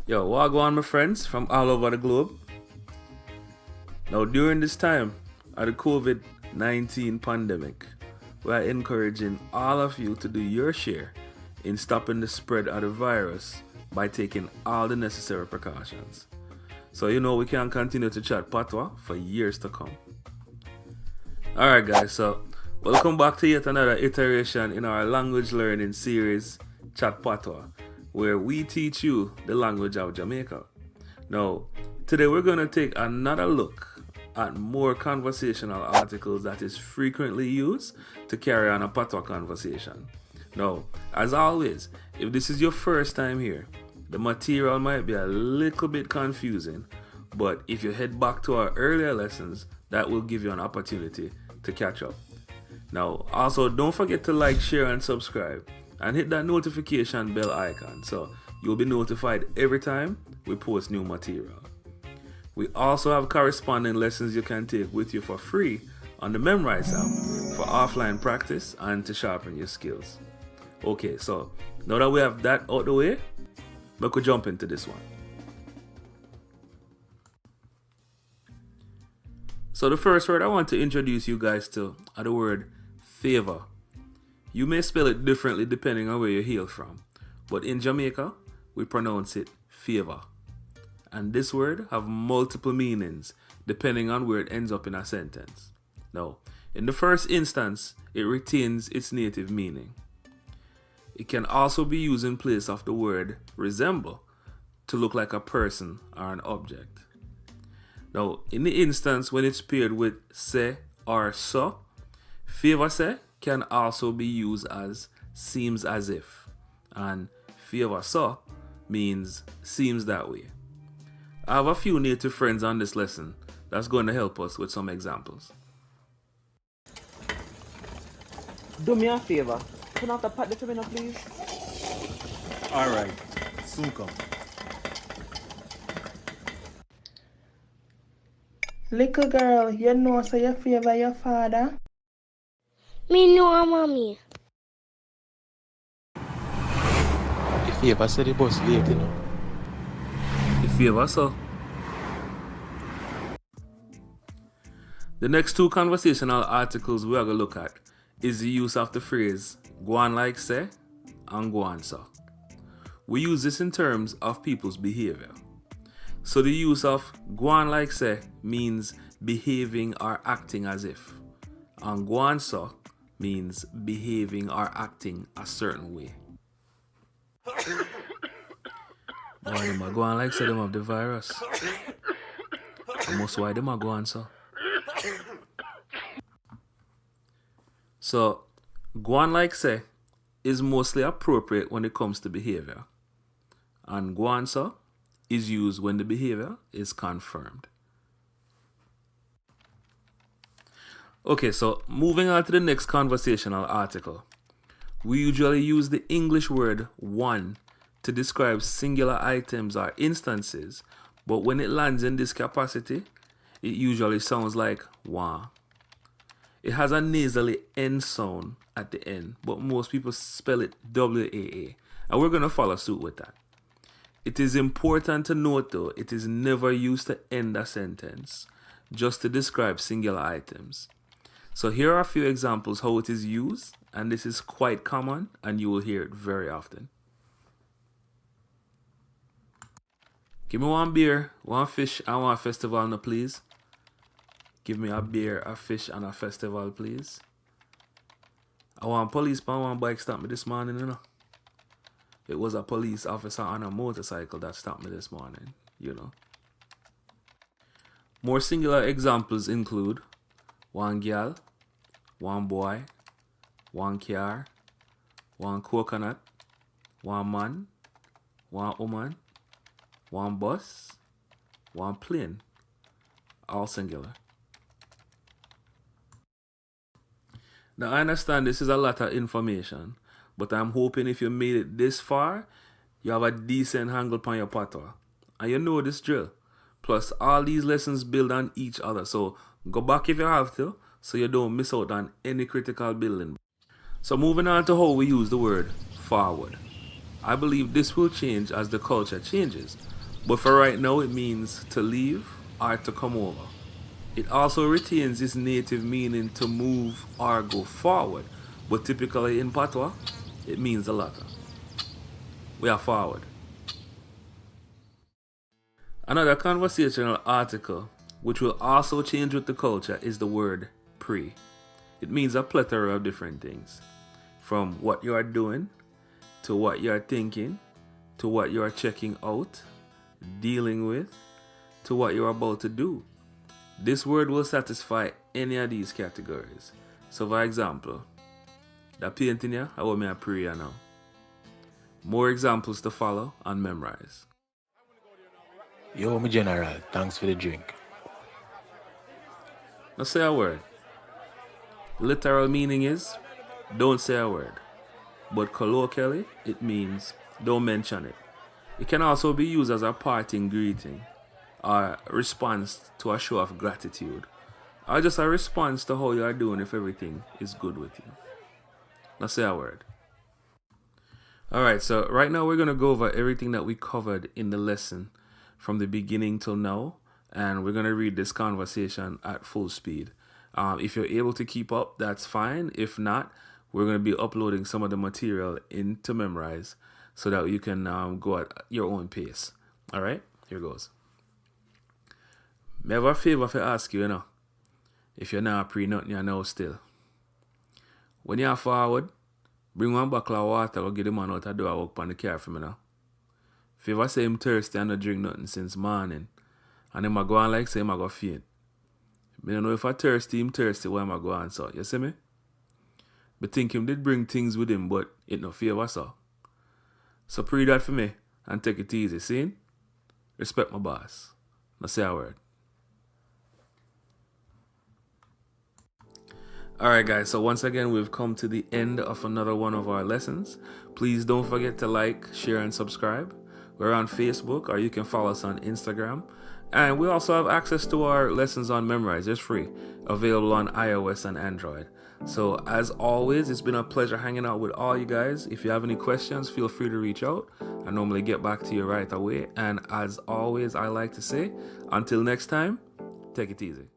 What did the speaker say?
Yo, what go on, my friends from all over the globe? Now, during this time of the COVID-19 pandemic, we are encouraging all of you to do your share in stopping the spread of the virus by taking all the necessary precautions. So we can continue to chat Patwah for years to come. Alright guys, so welcome back to yet another iteration in our language learning series, Chat Patwah, where we teach you the language of Jamaica. Now, today we're going to take another look at more conversational articles that is frequently used to carry on a Patwah conversation. Now, as always, if this is your first time here, the material might be a little bit confusing, but if you head back to our earlier lessons, that will give you an opportunity to catch up. Now, also don't forget to like, share, and subscribe, and hit that notification bell icon so you'll be notified every time we post new material. We also have corresponding lessons you can take with you for free on the Memrise app for offline practice and to sharpen your skills. Okay, so now that we have that out the way, we could jump into this one. So the first word I want to introduce you guys to are the word favor. You may spell it differently depending on where you hail from, but in Jamaica, we pronounce it favor. And this word have multiple meanings depending on where it ends up in a sentence. Now, in the first instance, it retains its native meaning. It can also be used in place of the word resemble to look like a person or an object. Now, in the instance when it's paired with se or so, favor se can also be used as seems as if, and favor so means seems that way. I have a few native friends on this lesson that's going to help us with some examples. Do me a favor. Turn off the pot for me now, please. Alright, soon come. Little girl, you know so you favor your father? Me know, mommy. If you ever say the bus late, If you ever so. The next two conversational articles we are going to look at is the use of the phrase go on like say and go on so. We use this in terms of people's behavior. So the use of go on like say means behaving or acting as if, and go on so means behaving or acting a certain way. Boy, them a go on like say them have the virus. Almost why them a go on so. So, go on like say is mostly appropriate when it comes to behavior, and go on so is used when the behavior is confirmed. Okay, so moving on to the next conversational article. We usually use the English word one to describe singular items or instances, but when it lands in this capacity, it usually sounds like wah. It has a nasally N sound at the end, but most people spell it W-A-A, and we're going to follow suit with that. It is important to note though, it is never used to end a sentence, just to describe singular items. So here are a few examples how it is used, and this is quite common and you will hear it very often. Give me one beer, one fish, and one festival now please. Give me a beer, a fish, and a festival, please. I want police on one bike stop me this morning, It was a police officer on a motorcycle that stopped me this morning, More singular examples include one gal, one boy, one car, one coconut, one man, one woman, one bus, one plane, all singular. Now, I understand this is a lot of information, but I'm hoping if you made it this far, you have a decent handle on your Patwah. And you know this drill. Plus, all these lessons build on each other, so go back if you have to, so you don't miss out on any critical building. So moving on to how we use the word forward. I believe this will change as the culture changes, but for right now it means to leave or to come over. It also retains its native meaning to move or go forward, but typically in Patwah, it means a lot. We are forward. Another conversational article, which will also change with the culture, is the word pre. It means a plethora of different things, from what you are doing, to what you are thinking, to what you are checking out, dealing with, to what you are about to do. This word will satisfy any of these categories. So for example, the painting here, I want me a prayer now. More examples to follow and memorize. Yo, my general, thanks for the drink. Now say a word. Literal meaning is don't say a word. But colloquially, it means don't mention it. It can also be used as a parting greeting or response to a show of gratitude, or just a response to how you are doing if everything is good with you. Now say a word. Alright, so right now we're going to go over everything that we covered in the lesson from the beginning till now, and we're going to read this conversation at full speed. If you're able to keep up, that's fine. If not, we're going to be uploading some of the material into Memrise so that you can go at your own pace. Alright, here goes. Me have a favor to ask you, if you're not pre nothing, you know still. When you're forward, bring one bottle of water or get the man out the door walk on the car for me now. If you ever say him thirsty and not drink nothing since morning, and him a go on like say him a go faint. I don't know if I thirsty, why am I go on so? You see me? But think him did bring things with him, but it no favor so. So pray that for me and take it easy, see? Respect my boss. Now say a word. Alright guys, so once again we've come to the end of another one of our lessons. Please don't forget to like, share and subscribe. We're on Facebook, or you can follow us on Instagram. And we also have access to our lessons on Memrise. It's free, available on iOS and Android. So as always, it's been a pleasure hanging out with all you guys. If you have any questions, feel free to reach out. I normally get back to you right away. And as always, I like to say, until next time, take it easy.